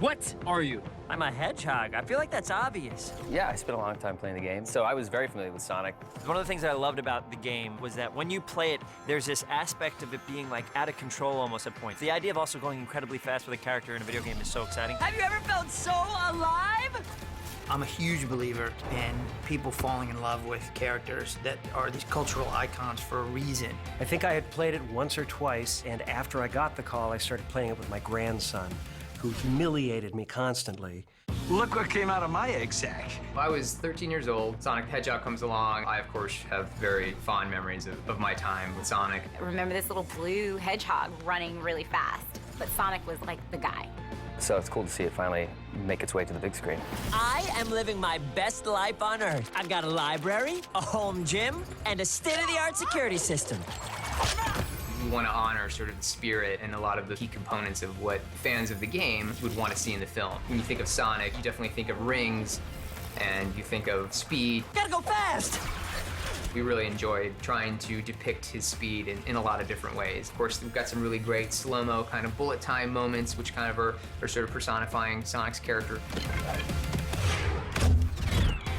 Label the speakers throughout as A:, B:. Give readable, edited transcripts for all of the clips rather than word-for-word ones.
A: What are you?
B: I'm a hedgehog. I feel like that's obvious.
C: Yeah, I spent a long time playing the game, so I was very familiar with Sonic.
B: One of the things that I loved about the game was that when you play it, there's this aspect of it being like out of control almost at points. The idea of also going incredibly fast with a character in a video game is so exciting.
D: Have you ever felt so alive?
E: I'm a huge believer in people falling in love with characters that are these cultural icons for a reason.
F: I think I had played it once or twice, and after I got the call, I started playing it with my grandson, who humiliated me constantly.
G: Look what came out of my egg sack.
H: I was 13 years old. Sonic the Hedgehog comes along. I, of course, have very fond memories of my time with Sonic.
I: I remember this little blue hedgehog running really fast, but Sonic was like the guy.
C: So it's cool to see it finally make its way to the big screen.
B: I am living my best life on Earth. I've got a library, a home gym, and a state-of-the-art security system.
H: We want to honor sort of the spirit and a lot of the key components of what fans of the game would want to see in the film. When you think of Sonic, you definitely think of rings, and you think of speed.
B: Gotta go fast!
H: We really enjoyed trying to depict his speed in a lot of different ways. Of course, we've got some really great slow-mo kind of bullet time moments, which kind of are sort of personifying Sonic's character.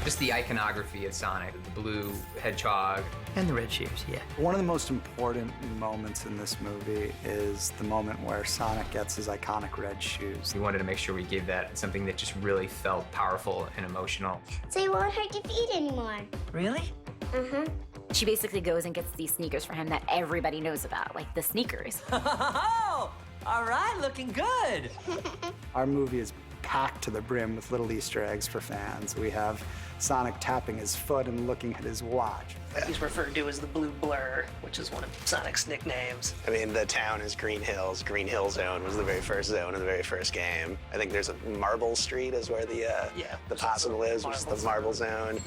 H: Just the iconography of Sonic, the blue hedgehog.
E: And the red shoes, yeah.
G: One of the most important moments in this movie is the moment where Sonic gets his iconic red shoes.
H: We wanted to make sure we gave that something that just really felt powerful and emotional.
J: So you won't hurt your feet anymore.
B: Really?
J: Uh-huh.
I: She basically goes and gets these sneakers for him that everybody knows about, like the sneakers.
B: Oh, all right, looking good.
G: Our movie is packed to the brim with little Easter eggs for fans. We have Sonic tapping his foot and looking at his watch.
K: He's referred to as the Blue Blur, which is one of Sonic's nicknames.
L: I mean, the town is Green Hills. Green Hill Zone was the very first zone in the very first game. I think there's a Marble Street is where the possum lives, which is the Marble Zone.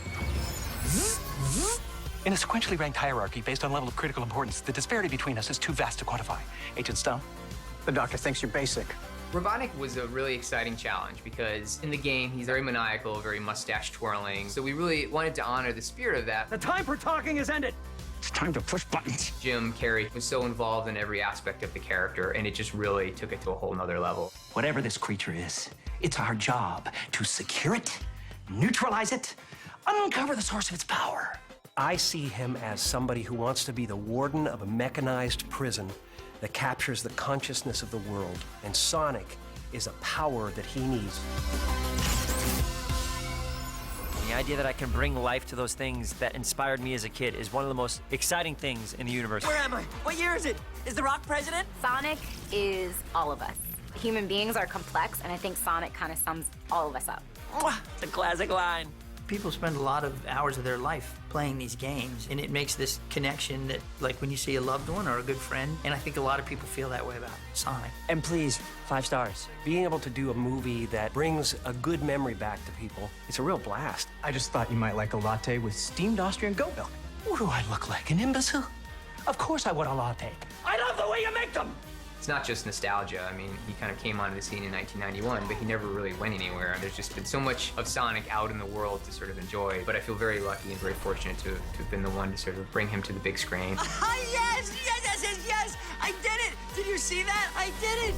M: In a sequentially ranked hierarchy based on level of critical importance, the disparity between us is too vast to quantify. Agent Stone?
G: The doctor thinks you're basic.
H: Robotnik was a really exciting challenge because in the game, he's very maniacal, very mustache twirling. So we really wanted to honor the spirit of that.
F: The time for talking has ended.
G: It's time to push buttons.
H: Jim Carrey was so involved in every aspect of the character, and it just really took it to a whole nother level.
M: Whatever this creature is, it's our job to secure it, neutralize it, uncover the source of its power.
F: I see him as somebody who wants to be the warden of a mechanized prison that captures the consciousness of the world, and Sonic is a power that he needs.
B: The idea that I can bring life to those things that inspired me as a kid is one of the most exciting things in the universe. Where am I? What year is it? Is The Rock president?
I: Sonic is all of us. Human beings are complex, and I think Sonic kind of sums all of us up.
B: Mwah! It's a classic line.
E: People spend a lot of hours of their life playing these games, and it makes this connection that, like when you see a loved one or a good friend, and I think a lot of people feel that way about Sonic.
B: And please, 5 stars.
F: Being able to do a movie that brings a good memory back to people, it's a real blast.
M: I just thought you might like a latte with steamed Austrian goat milk. What do I look like, an imbecile? Of course I want a latte. I love the way you make them!
H: It's not just nostalgia. I mean, he kind of came onto the scene in 1991, but he never really went anywhere. There's just been so much of Sonic out in the world to sort of enjoy, but I feel very lucky and very fortunate to have been the one to sort of bring him to the big screen.
B: Yes! Yes, yes, yes, yes! I did it! Did you see that? I did it!